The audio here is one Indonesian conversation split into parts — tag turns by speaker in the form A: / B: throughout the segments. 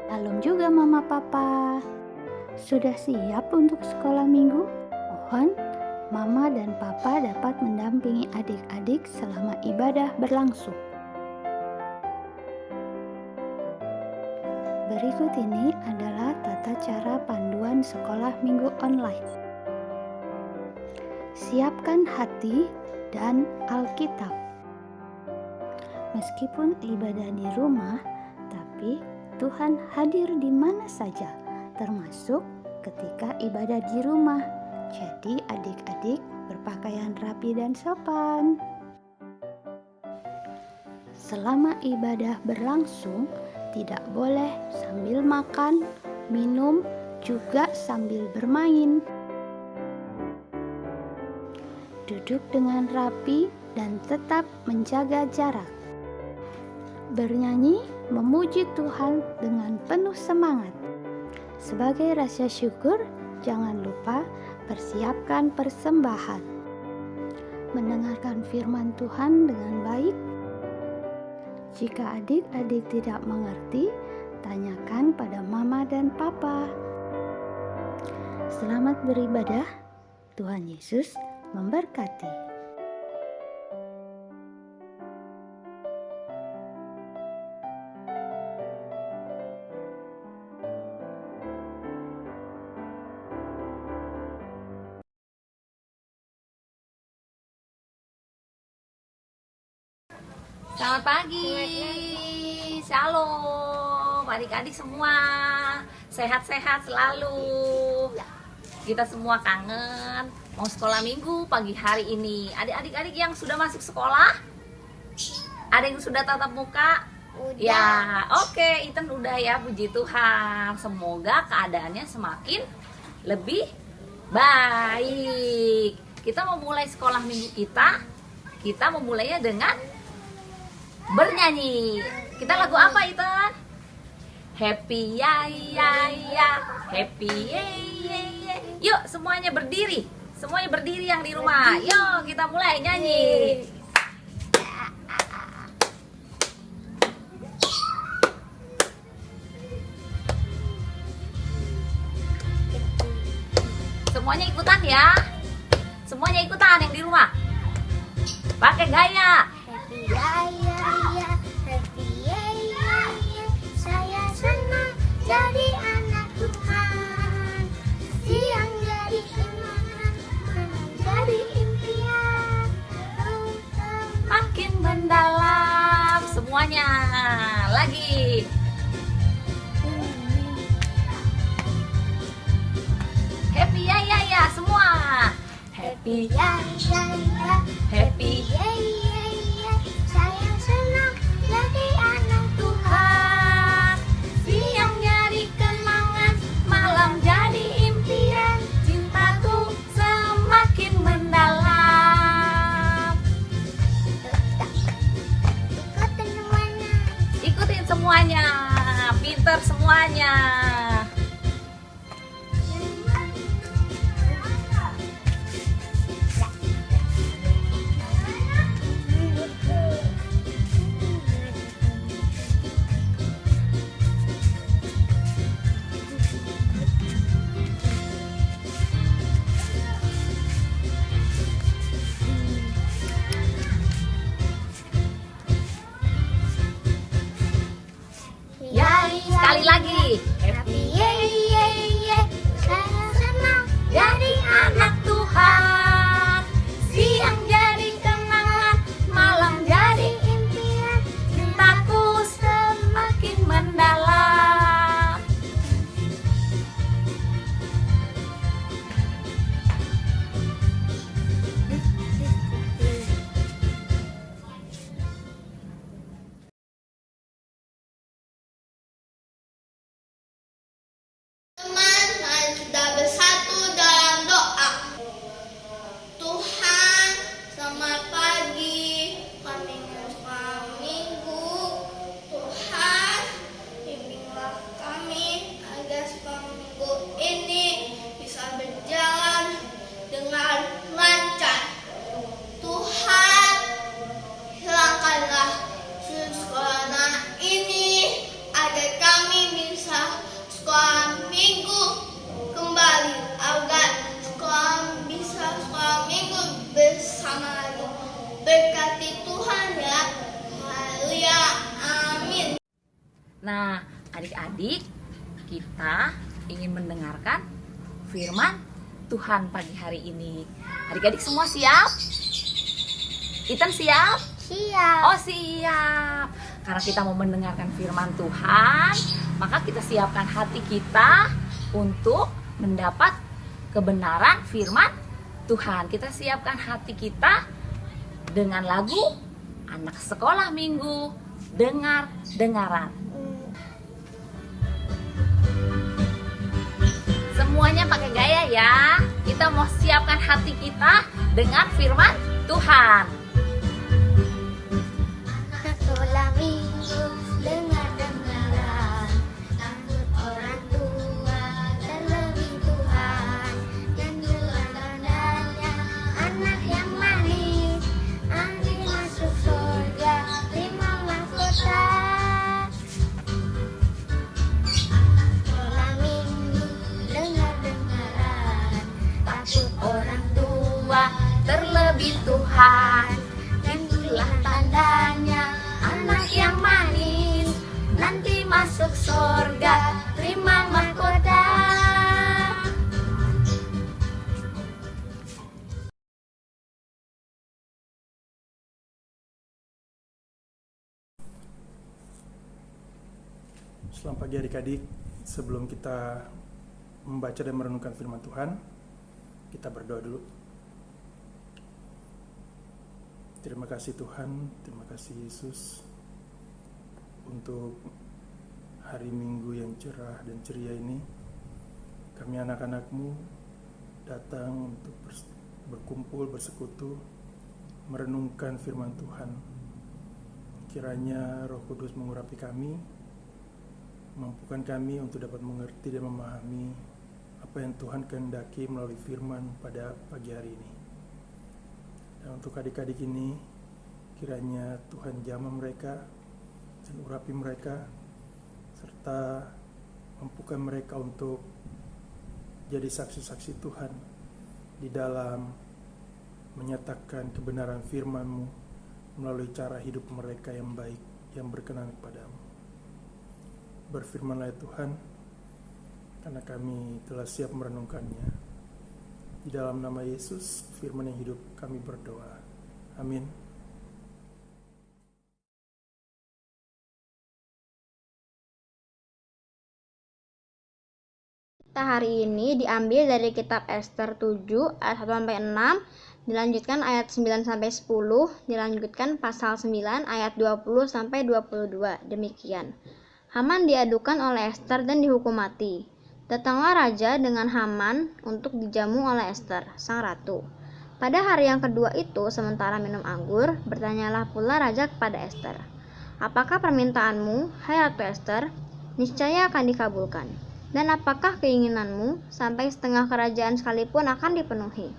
A: Salam juga Mama Papa. Sudah siap untuk sekolah minggu? Mohon Mama dan Papa dapat mendampingi adik-adik selama ibadah berlangsung. Berikut ini adalah tata cara panduan sekolah minggu online. Siapkan hati dan Alkitab. Meskipun ibadah di rumah, tapi Tuhan hadir di mana saja, termasuk ketika ibadah di rumah. Jadi adik-adik berpakaian rapi dan sopan. Selama ibadah berlangsung, tidak boleh sambil makan, minum, juga sambil bermain. Duduk dengan rapi dan tetap menjaga jarak. Bernyanyi memuji Tuhan dengan penuh semangat. Sebagai rasa syukur, jangan lupa persiapkan persembahan. Mendengarkan firman Tuhan dengan baik. Jika adik-adik tidak mengerti, tanyakan pada Mama dan Papa. Selamat beribadah. Tuhan Yesus memberkati.
B: Selamat pagi, shalom adik-adik semua, sehat-sehat selalu. Kita semua kangen mau sekolah minggu pagi hari ini. Adik-adik yang sudah masuk sekolah, ada yang sudah tatap muka?
C: Udah.
B: Ya, oke, Ethan udah ya, puji Tuhan. Semoga keadaannya semakin lebih baik. Kita mau mulai sekolah minggu kita memulainya dengan bernyanyi. Kita lagu apa itu? Happy ya ya ya, happy ye ye ye. Yuk semuanya berdiri. Semuanya berdiri yang di rumah. Yuk kita mulai nyanyi. Semuanya ikutan ya. Semuanya ikutan yang di rumah. Pakai gaya.
C: Happy ya ya ya, happy ya ya ya. Saya senang jadi anak Tuhan. Siang jadi iman, menjadi impian.
B: Makin mendalam. Semuanya. Lagi. Happy ya ya ya semua. Happy
C: Ya ya ya,
B: happy
C: ya ya ya. Saya senang jadi anak
B: Tuhan. Siang jadi kenangan, malam jadi impian. Cintaku semakin mendalam.
C: Ikutin semuanya.
B: Ikutin semuanya. Pinter semuanya.
C: Ya ya.
B: Sekali lagi. Happy adik-adik, kita ingin mendengarkan firman Tuhan pagi hari ini. Adik-adik semua siap? Ethan siap?
C: Siap.
B: Oh siap. Karena kita mau mendengarkan firman Tuhan, maka kita siapkan hati kita untuk mendapat kebenaran firman Tuhan. Kita siapkan hati kita dengan lagu Anak Sekolah Minggu, dengar-dengaran. Semuanya pakai gaya ya. Kita mau siapkan hati kita dengan firman Tuhan.
C: Sekolah minggu, dengar-dengaran, takut orang tua, terlebih Tuhan. Dan juga tandanya anak yang manis, nanti masuk surga, terima mahkota. Sekolah minggu, dengar-dengaran, takut orang tua,
B: Terlebih Tuhan,
C: itulah tandanya anak yang manis, nanti masuk surga, terima mahkota.
D: Selamat pagi adik-adik. Sebelum kita membaca dan merenungkan firman Tuhan, kita berdoa dulu. Terima kasih Tuhan, terima kasih Yesus untuk hari Minggu yang cerah dan ceria ini. Kami anak-anak-Mu datang untuk berkumpul, bersekutu, merenungkan firman Tuhan. Kiranya Roh Kudus mengurapi kami, mampukan kami untuk dapat mengerti dan memahami apa yang Tuhan kehendaki melalui firman pada pagi hari ini. Dan untuk adik-adik ini, kiranya Tuhan jamah mereka dan urapi mereka, serta mampukan mereka untuk jadi saksi-saksi Tuhan di dalam menyatakan kebenaran firman-Mu melalui cara hidup mereka yang baik, yang berkenan kepadamu. Berfirmanlah Tuhan, karena kami telah siap merenungkannya. Di dalam nama Yesus, firman yang hidup, kami berdoa. Amin.
E: Kita hari ini diambil dari kitab Ester 7 ayat 1-6, dilanjutkan ayat 9-10, dilanjutkan pasal 9 ayat 20-22. Demikian. Haman diadukan oleh Ester dan dihukum mati. Datanglah raja dengan Haman untuk dijamu oleh Ester, sang ratu. Pada hari yang kedua itu, sementara minum anggur, bertanyalah pula raja kepada Ester, "Apakah permintaanmu, hai Ratu Ester? Niscaya akan dikabulkan. Dan apakah keinginanmu, sampai setengah kerajaan sekalipun akan dipenuhi?"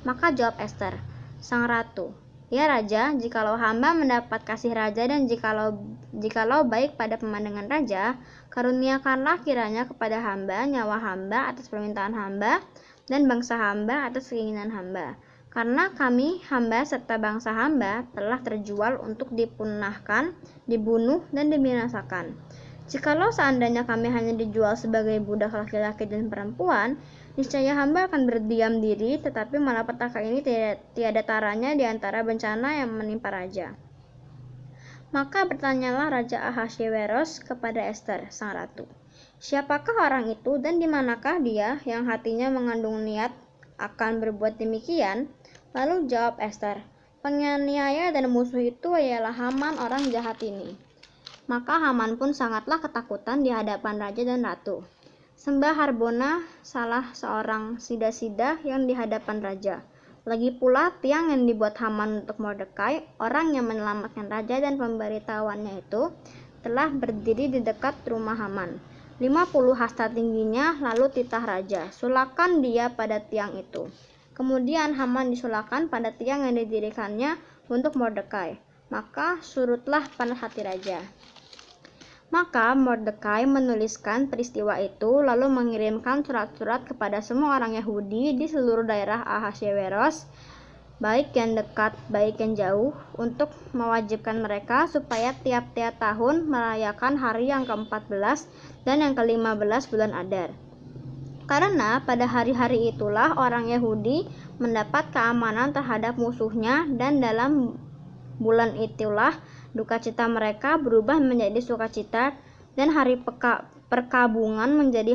E: Maka jawab Ester, sang ratu, "Ya raja, jikalau hamba mendapat kasih raja dan jikalau baik pada pemandangan raja, karuniakanlah kiranya kepada hamba nyawa hamba atas permintaan hamba dan bangsa hamba atas keinginan hamba. Karena kami hamba serta bangsa hamba telah terjual untuk dipunahkan, dibunuh dan dibinasakan. Jikalau seandainya kami hanya dijual sebagai budak laki-laki dan perempuan, niscaya hamba akan berdiam diri, tetapi malapetaka ini tiada taranya di antara bencana yang menimpa raja." Maka bertanyalah Raja Ahasveros kepada Ester, sang ratu, "Siapakah orang itu dan di manakah dia yang hatinya mengandung niat akan berbuat demikian?" Lalu jawab Ester, "Penganiaya dan musuh itu ialah Haman orang jahat ini." Maka Haman pun sangatlah ketakutan di hadapan raja dan ratu. Sembah Harbona, salah seorang sida-sida yang di hadapan raja. Lagi pula tiang yang dibuat Haman untuk Mordekai, orang yang menyelamatkan raja dan pemberitahuannya itu, telah berdiri di dekat rumah Haman. 50 hasta tingginya, lalu titah raja, "Sulakan dia pada tiang itu." Kemudian Haman disulakan pada tiang yang didirikannya untuk Mordekai. Maka surutlah panas hati raja. Maka Mordekai menuliskan peristiwa itu, lalu mengirimkan surat-surat kepada semua orang Yahudi di seluruh daerah Ahasveros, baik yang dekat, baik yang jauh, untuk mewajibkan mereka supaya tiap-tiap tahun merayakan hari yang ke-14 dan yang ke-15 bulan Adar. Karena pada hari-hari itulah orang Yahudi mendapat keamanan terhadap musuhnya, dan dalam bulan itulah duka cita mereka berubah menjadi sukacita, dan hari perkabungan menjadi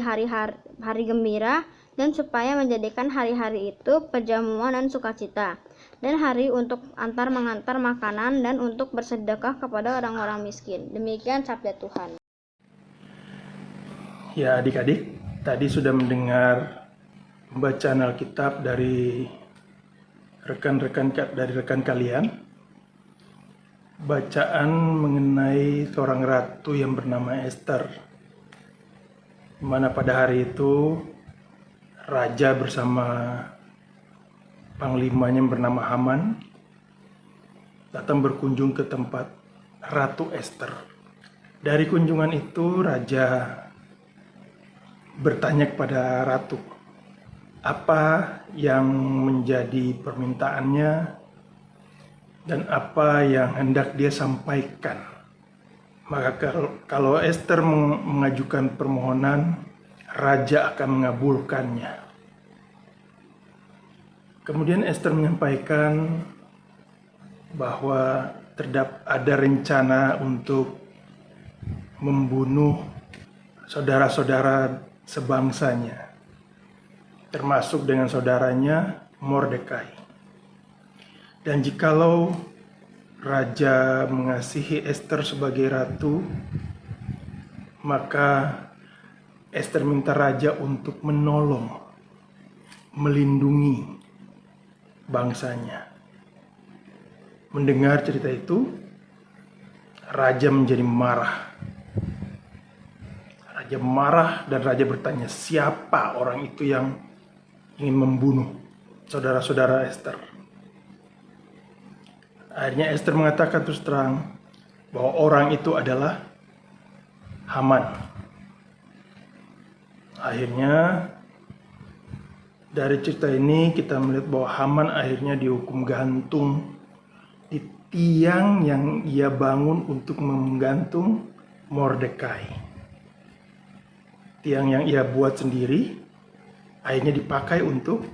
E: hari gembira, dan supaya menjadikan hari-hari itu perjamuan dan sukacita, dan hari untuk mengantar makanan, dan untuk bersedekah kepada orang-orang miskin. Demikian sabda Tuhan.
D: Ya adik-adik, tadi sudah mendengar pembacaan Alkitab dari rekan kalian. Bacaan mengenai seorang ratu yang bernama Esther, di mana pada hari itu raja bersama panglimanya yang bernama Haman datang berkunjung ke tempat Ratu Esther. Dari kunjungan itu raja bertanya kepada ratu apa yang menjadi permintaannya dan apa yang hendak dia sampaikan. Maka kalau Esther mengajukan permohonan, raja akan mengabulkannya. Kemudian Esther menyampaikan bahwa ada rencana untuk membunuh saudara-saudara sebangsanya, termasuk dengan saudaranya Mordekai. Dan jikalau raja mengasihi Esther sebagai ratu, maka Esther minta raja untuk menolong, melindungi bangsanya. Mendengar cerita itu, raja menjadi marah. Raja marah dan raja bertanya, siapa orang itu yang ingin membunuh saudara-saudara Esther? Akhirnya Esther mengatakan terus terang bahwa orang itu adalah Haman. Akhirnya dari cerita ini kita melihat bahwa Haman akhirnya dihukum gantung di tiang yang ia bangun untuk menggantung Mordekai. Tiang yang ia buat sendiri akhirnya dipakai untuk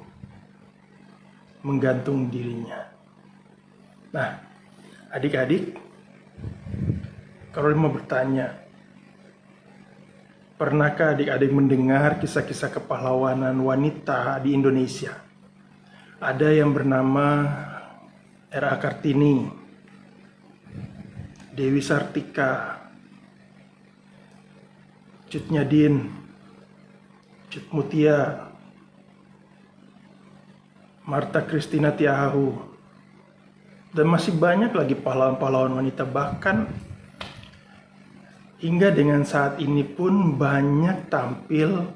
D: menggantung dirinya. Nah, adik-adik, kalau mau bertanya, pernahkah adik-adik mendengar kisah-kisah kepahlawanan wanita di Indonesia? Ada yang bernama R.A. Kartini, Dewi Sartika, Cut Nyadin, Cut Mutia, Marta Christina Tiahahu, dan masih banyak lagi pahlawan-pahlawan wanita. Bahkan hingga dengan saat ini pun banyak tampil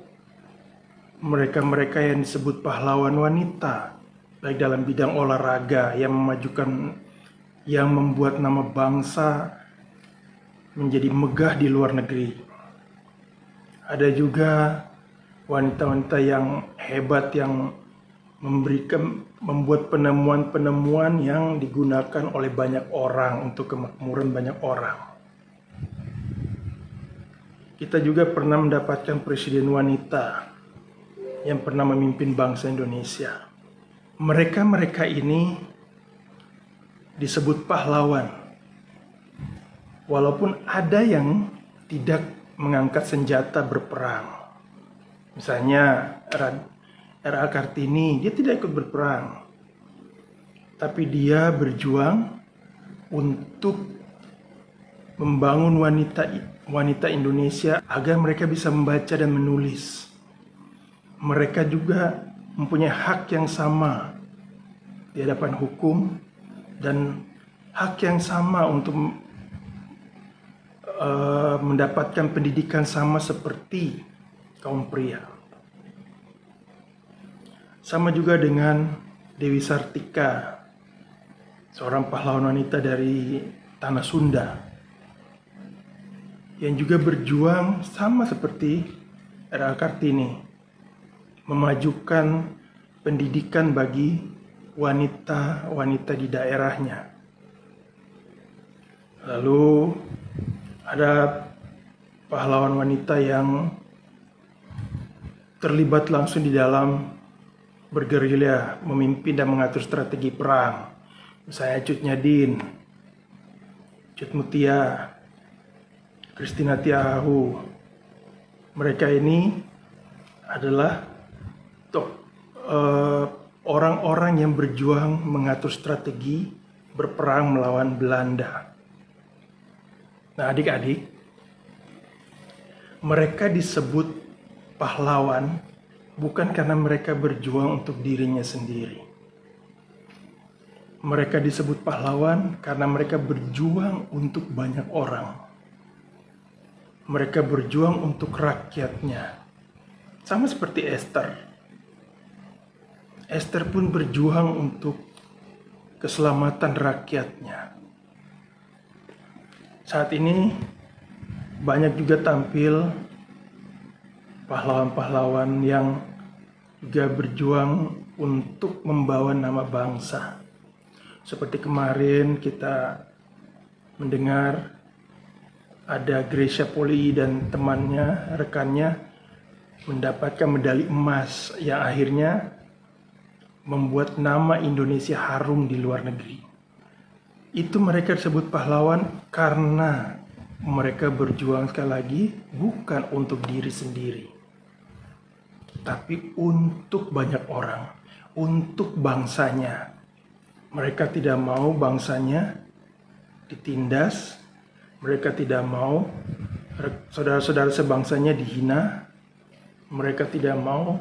D: mereka-mereka yang disebut pahlawan wanita, baik dalam bidang olahraga yang memajukan, yang membuat nama bangsa menjadi megah di luar negeri. Ada juga wanita-wanita yang hebat yang membuat penemuan-penemuan yang digunakan oleh banyak orang untuk kemakmuran banyak orang. Kita juga pernah mendapatkan presiden wanita yang pernah memimpin bangsa Indonesia. Mereka-mereka ini disebut pahlawan. Walaupun ada yang tidak mengangkat senjata berperang. Misalnya R.A. Kartini, dia tidak ikut berperang. Tapi dia berjuang untuk membangun wanita Indonesia agar mereka bisa membaca dan menulis. Mereka juga mempunyai hak yang sama di hadapan hukum dan hak yang sama untuk mendapatkan pendidikan sama seperti kaum pria. Sama juga dengan Dewi Sartika, seorang pahlawan wanita dari tanah Sunda, yang juga berjuang sama seperti R.A. Kartini, memajukan pendidikan bagi wanita-wanita di daerahnya. Lalu ada pahlawan wanita yang terlibat langsung di dalam bergerilya, memimpin dan mengatur strategi perang. Misalnya Cut Nyadin, Cut Mutia, Christina Tiahu. Mereka ini adalah orang-orang yang berjuang mengatur strategi berperang melawan Belanda. Nah, adik-adik, mereka disebut pahlawan bukan karena mereka berjuang untuk dirinya sendiri. Mereka disebut pahlawan karena mereka berjuang untuk banyak orang. Mereka berjuang untuk rakyatnya. Sama seperti Esther. Esther pun berjuang untuk keselamatan rakyatnya. Saat ini banyak juga tampil pahlawan-pahlawan yang juga berjuang untuk membawa nama bangsa. Seperti kemarin kita mendengar ada Gracia Poli dan temannya, rekannya mendapatkan medali emas yang akhirnya membuat nama Indonesia harum di luar negeri. Itu mereka disebut pahlawan karena mereka berjuang sekali lagi bukan untuk diri sendiri, tapi untuk banyak orang, untuk bangsanya. Mereka tidak mau bangsanya ditindas, mereka tidak mau saudara-saudara sebangsanya dihina, mereka tidak mau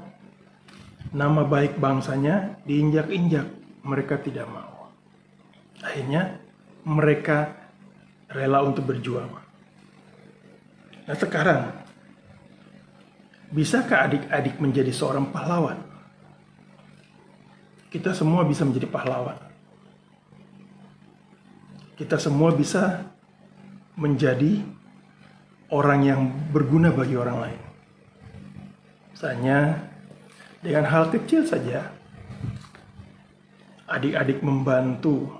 D: nama baik bangsanya diinjak-injak, mereka tidak mau. Akhirnya mereka rela untuk berjuang. Nah sekarang, bisakah adik-adik menjadi seorang pahlawan? Kita semua bisa menjadi pahlawan. Kita semua bisa menjadi orang yang berguna bagi orang lain. Misalnya, dengan hal kecil saja, adik-adik membantu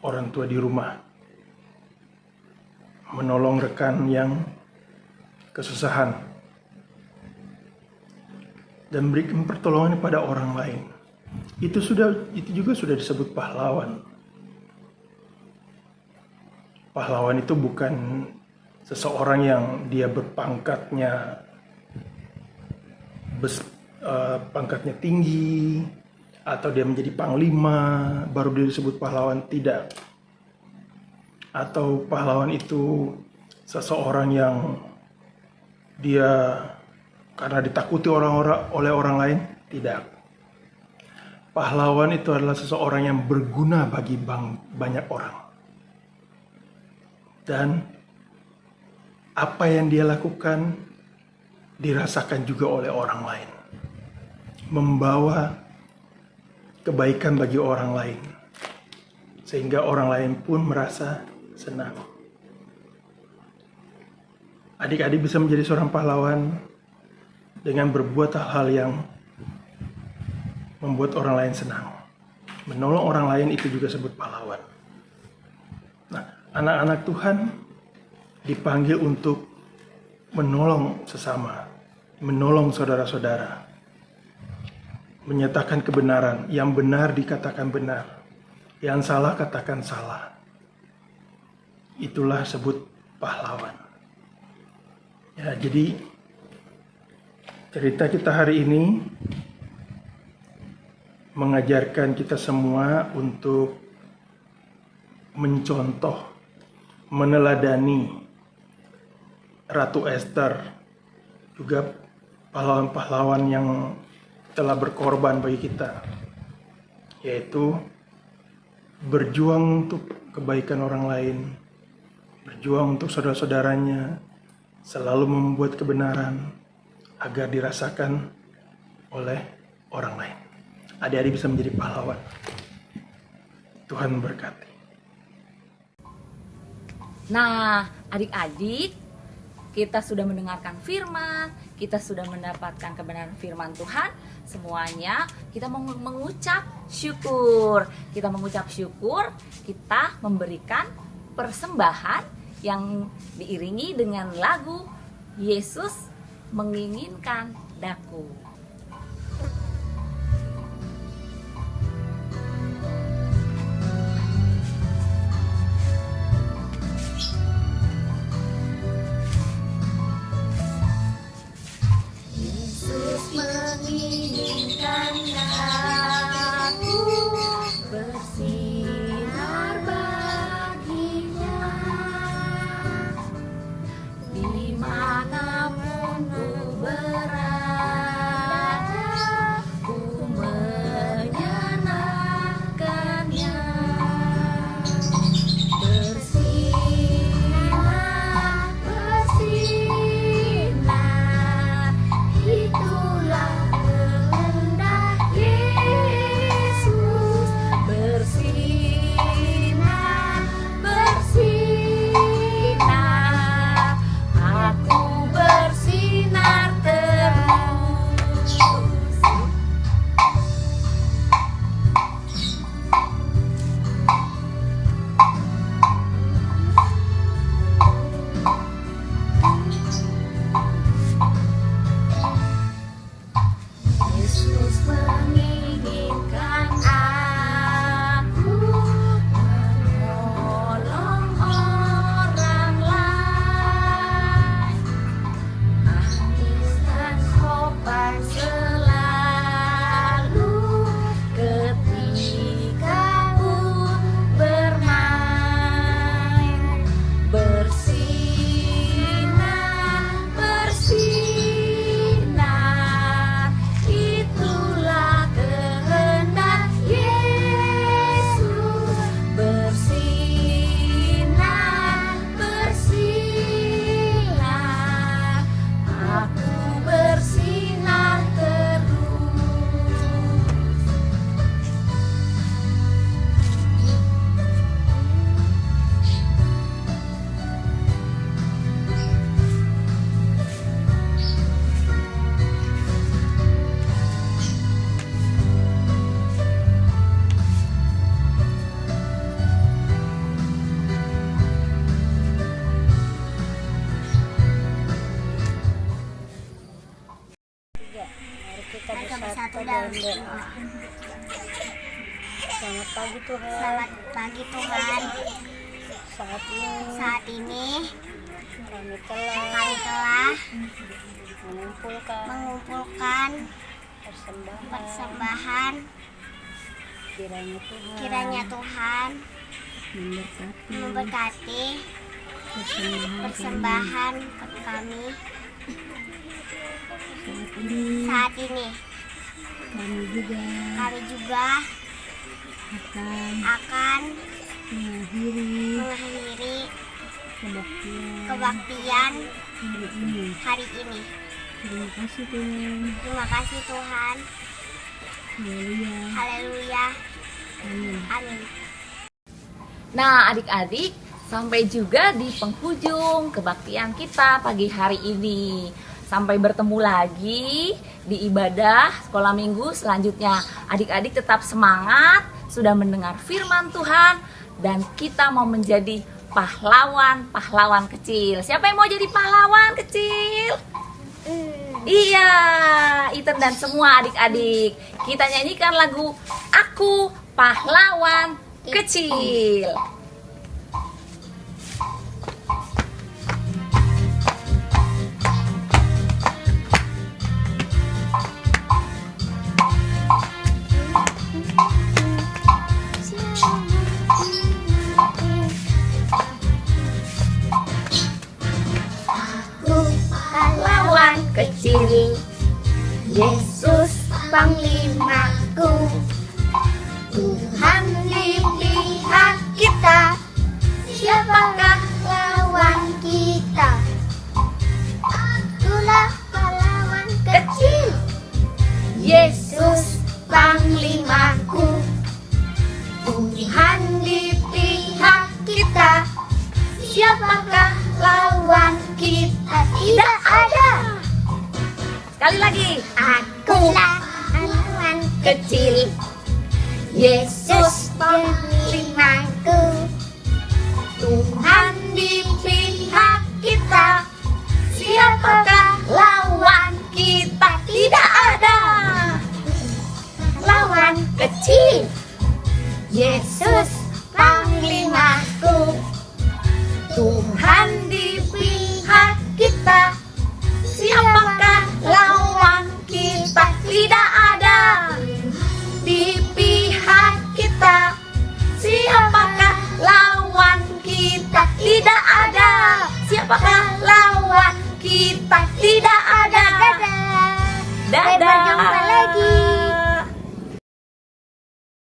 D: orang tua di rumah, menolong rekan yang kesusahan, dan berikan pertolongan pada orang lain. Itu juga sudah disebut pahlawan. Pahlawan itu bukan seseorang yang dia berpangkatnya pangkatnya tinggi atau dia menjadi panglima baru dia disebut pahlawan, tidak. Atau pahlawan itu seseorang yang dia karena ditakuti oleh orang lain, tidak. Pahlawan itu adalah seseorang yang berguna bagi banyak orang. Dan apa yang dia lakukan dirasakan juga oleh orang lain. Membawa kebaikan bagi orang lain. Sehingga orang lain pun merasa senang. Adik-adik bisa menjadi seorang pahlawan dengan berbuat hal-hal yang membuat orang lain senang. Menolong orang lain itu juga disebut pahlawan. Nah, anak-anak Tuhan dipanggil untuk menolong sesama, menolong saudara-saudara, menyatakan kebenaran. Yang benar dikatakan benar, yang salah katakan salah. Itulah sebut pahlawan. Ya, jadi cerita kita hari ini mengajarkan kita semua untuk mencontoh, meneladani Ratu Esther, juga pahlawan-pahlawan yang telah berkorban bagi kita, yaitu berjuang untuk kebaikan orang lain, berjuang untuk saudara-saudaranya, selalu membuat kebenaran agar dirasakan oleh orang lain. Adik-adik bisa menjadi pahlawan. Tuhan memberkati.
B: Nah, adik-adik, kita sudah mendengarkan firman, kita sudah mendapatkan kebenaran firman Tuhan. Semuanya kita mengucap syukur. Kita mengucap syukur, kita memberikan persembahan yang diiringi dengan lagu Yesus menginginkan daku. Yesus menginginkan daku bersinar baginya, dimanapun ku berada, ku menyenangkannya. Bersinar, bersinar, itulah kehendak Yesus. Bersinar, bersinar, aku bersinar terus. Yesus menginginkan aku menolong orang lain, manis dan sopan selalu ketika ku bermain. Bersinar, bersinar, itulah kehendak Yesus. Bersinar, bersinar, aku bersinar terus.
C: Mari kita bersatu dalam doa.
E: Selamat pagi Tuhan.
C: Selamat pagi Tuhan.
E: Saat ini
C: Kami
E: kami telah
C: telah
E: mengumpulkan
C: mengumpulkan
E: persembahan.
C: persembahan.
E: Kiranya
C: Kiranya
E: Tuhan
C: Tuhan memberkati persembahan kami saat ini. Kami juga akan mengakhiri kebaktian hari ini. Terima kasih Tuhan. Haleluya. Amin.
B: Nah, adik-adik, sampai juga di penghujung kebaktian kita pagi hari ini. Sampai bertemu lagi di ibadah sekolah minggu selanjutnya. Adik-adik tetap semangat, sudah mendengar firman Tuhan, dan kita mau menjadi pahlawan-pahlawan kecil. Siapa yang mau jadi pahlawan kecil? Iya, Ethan dan semua adik-adik. Kita nyanyikan lagu Aku Pahlawan Kecil. Pahlawan kecil, Yesus panglimaku, Tuhan di pihak kita, siapakah lawan kita?
C: Akulah pahlawan
B: Kecil, Yesus panglimaku, Tuhan di pihak kita, siapakah lawan kita? Tidak ada. Sekali lagi,
C: Akulah pahlawan
B: kecil, Yesus
C: panglimaku,
B: Tuhan di pihak tidak ada di pihak kita. Siapakah lawan kita? Tidak ada. Siapakah lawan kita? Tidak ada. Dadah.